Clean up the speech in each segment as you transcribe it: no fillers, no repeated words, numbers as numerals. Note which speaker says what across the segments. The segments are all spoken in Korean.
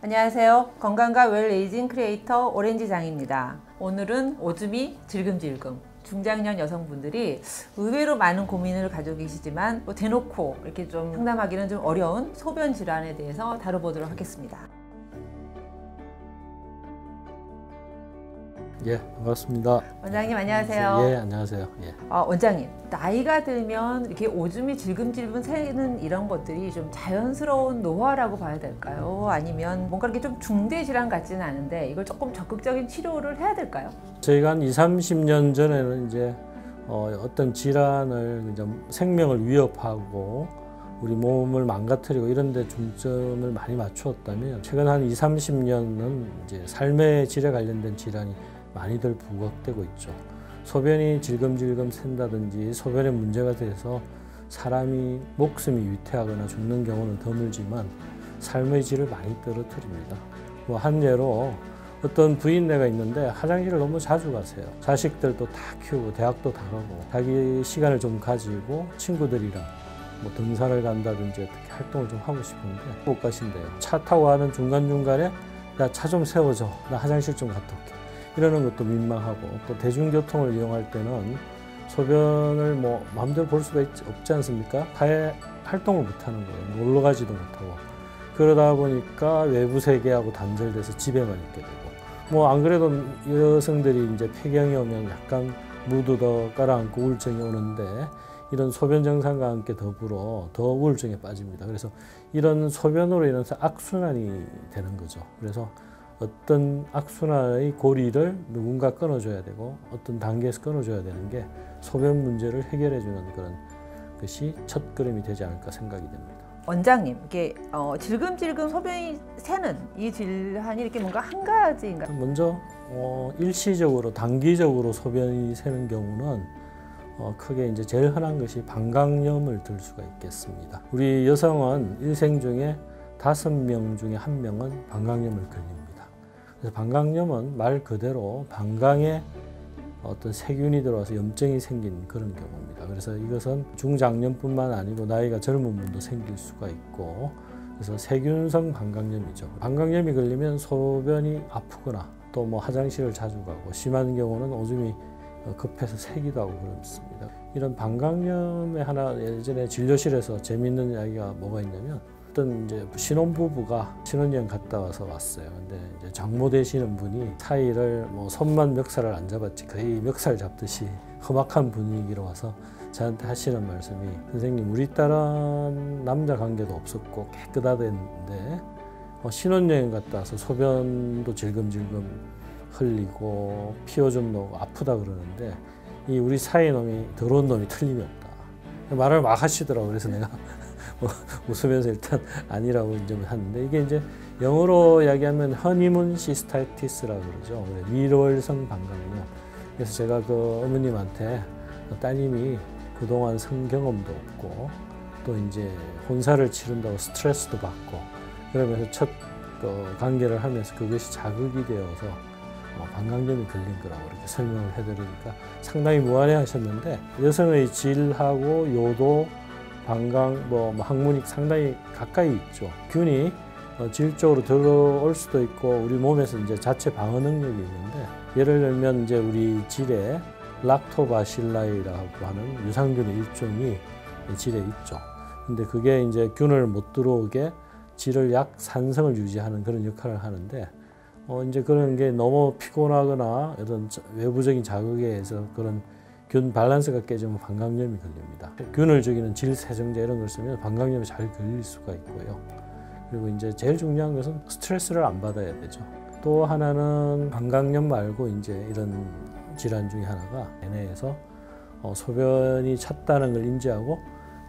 Speaker 1: 안녕하세요. 건강과 웰에이징 크리에이터 오렌지장입니다. 오늘은 오줌이 질금질금. 중장년 여성분들이 의외로 많은 고민을 가지고 계시지만 대놓고 이렇게 좀 상담하기는 좀 어려운 소변 질환에 대해서 다뤄보도록 하겠습니다.
Speaker 2: 예, 반갑습니다.
Speaker 1: 원장님 안녕하세요.
Speaker 2: 예, 안녕하세요. 예.
Speaker 1: 원장님, 나이가 들면 이렇게 오줌이 질금질금 새는 이런 것들이 좀 자연스러운 노화라고 봐야 될까요? 아니면 뭔가 이렇게 좀 중대 질환 같지는 않은데 이걸 조금 적극적인 치료를 해야 될까요?
Speaker 2: 저희가 한 20-30년 전에는 이제 어떤 질환을 이제 생명을 위협하고 우리 몸을 망가뜨리고 이런 데 중점을 많이 맞추었다면 최근 한 20-30년은 이제 삶의 질에 관련된 질환이 많이들 부각되고 있죠. 소변이 질금질금 샌다든지 소변에 문제가 돼서 사람이 목숨이 위태하거나 죽는 경우는 드물지만 삶의 질을 많이 떨어뜨립니다. 한 예로 어떤 부인네가 있는데 화장실을 너무 자주 가세요. 자식들도 다 키우고 대학도 다 가고 자기 시간을 좀 가지고 친구들이랑 등산을 간다든지 어떻게 활동을 좀 하고 싶은데 못 가신대요. 차 타고 가는 중간중간에 야, 차 좀 세워줘. 나 화장실 좀 갔다 올게. 이러는 것도 민망하고 또 대중교통을 이용할 때는 소변을 마음대로 볼 수가 없지 않습니까? 사회 활동을 못하는 거예요. 놀러 가지도 못하고. 그러다 보니까 외부 세계하고 단절돼서 집에만 있게 되고 안 그래도 여성들이 이제 폐경이 오면 약간 무드도 깔아앉고 우울증이 오는데 이런 소변 증상과 함께 더불어 더 우울증에 빠집니다. 그래서 이런 소변으로 인해서 악순환이 되는 거죠. 그래서 어떤 악순환의 고리를 누군가 끊어줘야 되고 어떤 단계에서 끊어줘야 되는 게 소변 문제를 해결해주는 그런 것이 첫 걸음이 되지 않을까 생각이 됩니다.
Speaker 1: 원장님, 이게 질금질금 소변이 새는 이 질환이 이렇게 뭔가 한 가지인가요?
Speaker 2: 먼저 일시적으로 단기적으로 소변이 새는 경우는 크게 이제 제일 흔한 것이 방광염을 들 수가 있겠습니다. 우리 여성은 일생 중에 5명 중에 1명은 방광염을 걸립니다. 그래서 방광염은 말 그대로 방광에 어떤 세균이 들어와서 염증이 생긴 그런 경우입니다. 그래서 이것은 중장년뿐만 아니고 나이가 젊은 분도 생길 수가 있고 그래서 세균성 방광염이죠. 방광염이 걸리면 소변이 아프거나 또 화장실을 자주 가고 심한 경우는 오줌이 급해서 새기도 하고 그렇습니다. 이런 방광염의 하나 예전에 진료실에서 재미있는 이야기가 뭐가 있냐면 어떤 이제 신혼부부가 신혼여행 갔다 왔어요. 근데 이제 장모 되시는 분이 사이를 손만 멱살을 안 잡았지 거의 멱살 잡듯이 험악한 분위기로 와서 저한테 하시는 말씀이 선생님 우리 딸은 남자 관계도 없었고 깨끗하던데 신혼여행 갔다 와서 소변도 질금질금 흘리고 피오줌 나오고 아프다 그러는데 이 우리 사이 놈이 더러운 놈이 틀림이 없다. 말을 막 하시더라고요. 그래서 내가 웃으면서 일단 아니라고 이제 하는데 이게 이제 영어로 이야기하면 허니문 시스타이티스라고 그러죠. 미로혈성 방광염. 그래서 제가 그 어머님한테 따님이 그동안 성경험도 없고 또 이제 혼사를 치른다고 스트레스도 받고 그러면서 첫 관계를 하면서 그것이 자극이 되어서 방광염이 걸린 거라고 이렇게 설명을 해드리니까 상당히 무안해 하셨는데 여성의 질하고 요도, 방광, 항문이 상당히 가까이 있죠. 균이 질 쪽으로 들어올 수도 있고 우리 몸에서 이제 자체 방어 능력이 있는데 예를 들면 이제 우리 질에 락토바실라이라고 하는 유산균의 일종이 질에 있죠. 근데 그게 이제 균을 못 들어오게 질을 약 산성을 유지하는 그런 역할을 하는데 이제 그런 게 너무 피곤하거나 어떤 외부적인 자극에 의해서 그런 균 밸런스가 깨지면 방광염이 걸립니다. 균을 죽이는 질 세정제 이런 걸 쓰면 방광염이 잘 걸릴 수가 있고요. 그리고 이제 제일 중요한 것은 스트레스를 안 받아야 되죠. 또 하나는 방광염 말고 이제 이런 질환 중에 하나가 내내에서 소변이 찼다는 걸 인지하고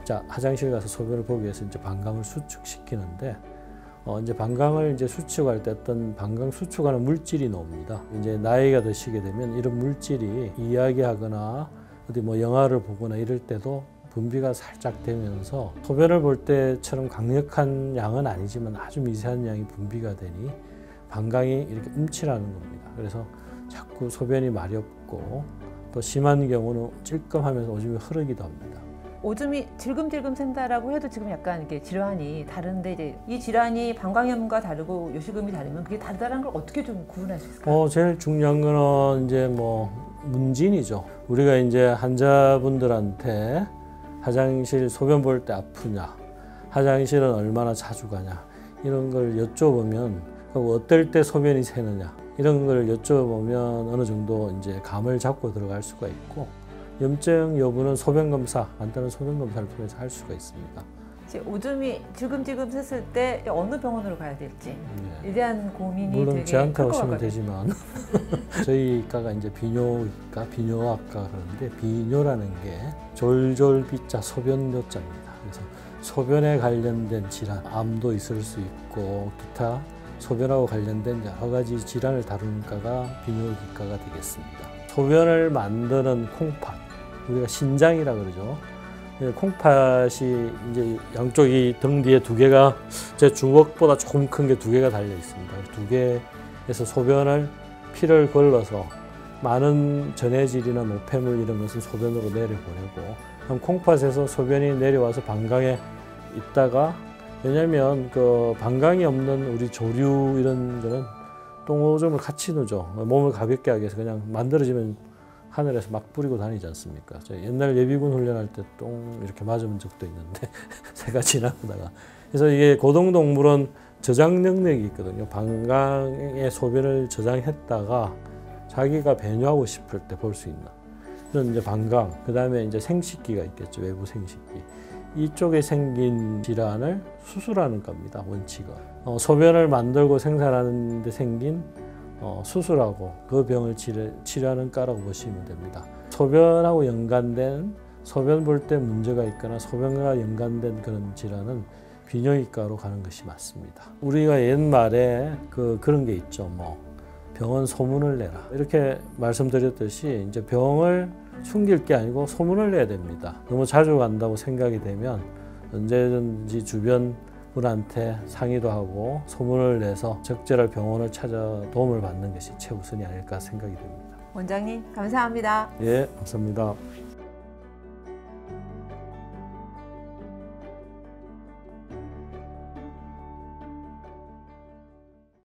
Speaker 2: 자 화장실 가서 소변을 보기 위해서 이제 방광을 수축시키는데 이제 방광을 이제 수축할 때 어떤 방광 수축하는 물질이 나옵니다. 이제 나이가 드시게 되면 이런 물질이 이야기하거나 어디 영화를 보거나 이럴 때도 분비가 살짝 되면서 소변을 볼 때처럼 강력한 양은 아니지만 아주 미세한 양이 분비가 되니 방광이 이렇게 움츠라는 겁니다. 그래서 자꾸 소변이 마렵고 또 심한 경우는 찔끔하면서 오줌이 흐르기도 합니다.
Speaker 1: 오줌이 질금질금 샌다라고 해도 지금 약간 이렇게 질환이 다른데 이제 이 질환이 방광염과 다르고 요실금이 다르면 그게 다르다는 걸 어떻게 좀 구분할 수 있을까요?
Speaker 2: 제일 중요한 거는 이제 뭐 문진이죠. 우리가 이제 환자분들한테 화장실 소변 볼 때 아프냐, 화장실은 얼마나 자주 가냐 이런 걸 여쭤보면 어떨 때 소변이 새느냐 이런 걸 여쭤보면 어느 정도 이제 감을 잡고 들어갈 수가 있고 염증 여부는 소변 검사, 간단한 소변 검사를 통해서 할 수가 있습니다.
Speaker 1: 이제 오줌이 질금질금 샜을 때 어느 병원으로 가야 될지
Speaker 2: 네.
Speaker 1: 에 대한 고민이
Speaker 2: 물론
Speaker 1: 되게
Speaker 2: 저한테
Speaker 1: 클 것
Speaker 2: 오시면
Speaker 1: 같거든요.
Speaker 2: 되지만 저희 과가 이제 비뇨기과, 비뇨학과 그러는데 비뇨라는 게 졸졸비자 소변뇨자입니다. 그래서 소변에 관련된 질환, 암도 있을 수 있고 기타 소변하고 관련된 여러 가지 질환을 다루는 과가 비뇨기과가 되겠습니다. 소변을 만드는 콩팥, 우리가 신장이라 그러죠. 콩팥이 이제 양쪽이 등 뒤에 두 개가 제 주먹보다 조금 큰 게 두 개가 달려 있습니다. 두 개에서 소변을 피를 걸러서 많은 전해질이나 노폐물 이런 것은 소변으로 내려보내고 그럼 콩팥에서 소변이 내려와서 방광에 있다가 왜냐하면 그 방광이 없는 우리 조류 이런 거는 똥오줌을 같이 누죠. 몸을 가볍게 하기 위해서 그냥 만들어지면 하늘에서 막 뿌리고 다니지 않습니까? 저 옛날 예비군 훈련할 때 똥 이렇게 맞은 적도 있는데 새가 지나가다가 그래서 이게 고등동물은 저장 능력이 있거든요. 방광의 소변을 저장했다가 자기가 배뇨하고 싶을 때 볼 수 있는 그런 이제 방광, 그 다음에 이제 생식기가 있겠죠. 외부 생식기. 이쪽에 생긴 질환을 수술하는 겁니다. 원칙은 소변을 만들고 생산하는 데 생긴 수술하고 그 병을 치료하는 과라고 보시면 됩니다. 소변하고 연관된 소변 볼 때 문제가 있거나 소변과 연관된 그런 질환은 비뇨기과로 가는 것이 맞습니다. 우리가 옛말에 그런 게 있죠. 뭐 병원 소문을 내라 이렇게 말씀드렸듯이 이제 병을 숨길 게 아니고 소문을 내야 됩니다. 너무 자주 간다고 생각이 되면 언제든지 주변 분한테 상의도 하고 소문을 내서 적절한 병원을 찾아 도움을 받는 것이 최우선이 아닐까 생각이 됩니다.
Speaker 1: 원장님 감사합니다.
Speaker 2: 예, 감사합니다.